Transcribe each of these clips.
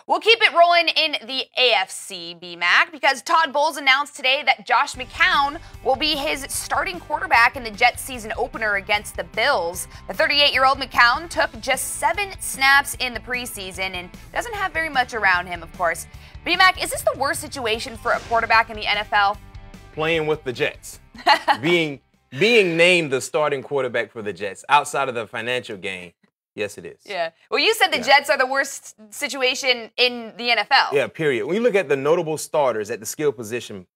We'll keep it rolling in the AFC, BMAC, because Todd Bowles announced today that Josh McCown will be his starting quarterback in the Jets season opener against the Bills. The 38-year-old McCown took just 7 snaps in the preseason and doesn't have very much around him, of course. BMAC, is this the worst situation for a quarterback in the NFL? Playing with the Jets. being named the starting quarterback for the Jets outside of the financial gain. Yes, it is. Yeah. Well, you said the Jets are the worst situation in the NFL. Yeah, period. When you look at the notable starters at the skill position,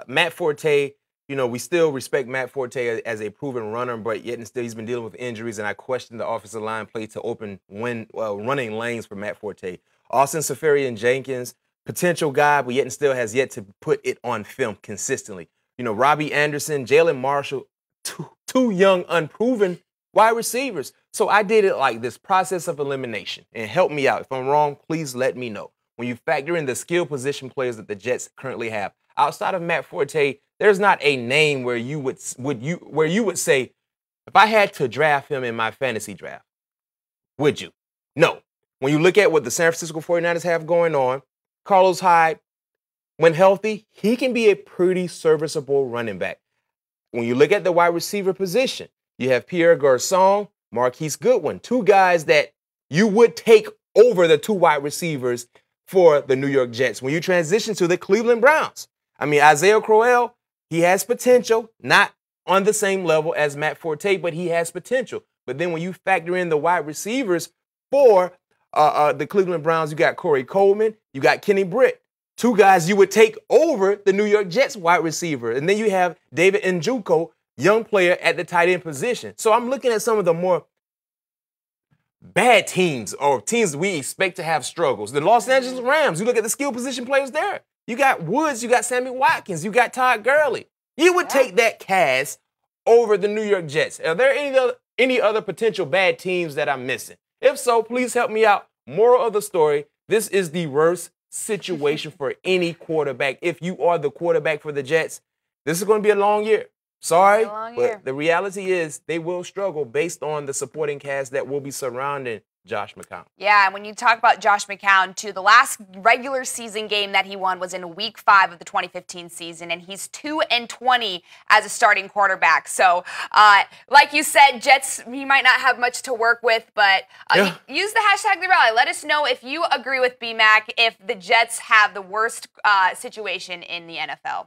Matt Forte, we still respect Matt Forte as a proven runner, but yet and still he's been dealing with injuries, and I question the offensive line play to open running lanes for Matt Forte. Austin Seferian-Jenkins, potential guy, but yet and still has yet to put it on film consistently. Robbie Anderson, Jalen Marshall, two young, unproven wide receivers. So I did it like this process of elimination. And help me out. If I'm wrong, please let me know. When you factor in the skill position players that the Jets currently have, outside of Matt Forte, there's not a name where you would say, if I had to draft him in my fantasy draft, would you? No. When you look at what the San Francisco 49ers have going on, Carlos Hyde, when healthy, he can be a pretty serviceable running back. When you look at the wide receiver position, you have Pierre Garçon, Marquise Goodwin, 2 guys that you would take over the 2 wide receivers for the New York Jets. When you transition to the Cleveland Browns, Isaiah Crowell, he has potential, not on the same level as Matt Forte, but he has potential. But then when you factor in the wide receivers for the Cleveland Browns, you got Corey Coleman, you got Kenny Britt, 2 guys you would take over the New York Jets wide receiver. And then you have David Njoku, young player at the tight end position. So I'm looking at some of the more bad teams or teams we expect to have struggles. The Los Angeles Rams, you look at the skill position players there. You got Woods, you got Sammy Watkins, you got Todd Gurley. You would take that cast over the New York Jets. Are there any other potential bad teams that I'm missing? If so, please help me out. Moral of the story, this is the worst situation for any quarterback. If you are the quarterback for the Jets, this is going to be a long year. Sorry, but the reality is they will struggle based on the supporting cast that will be surrounding Josh McCown. Yeah, and when you talk about Josh McCown, too, the last regular season game that he won was in Week 5 of the 2015 season, and he's 2-20 as a starting quarterback. So, like you said, Jets, he might not have much to work with, but use the hashtag The Rally. Let us know if you agree with BMAC if the Jets have the worst situation in the NFL.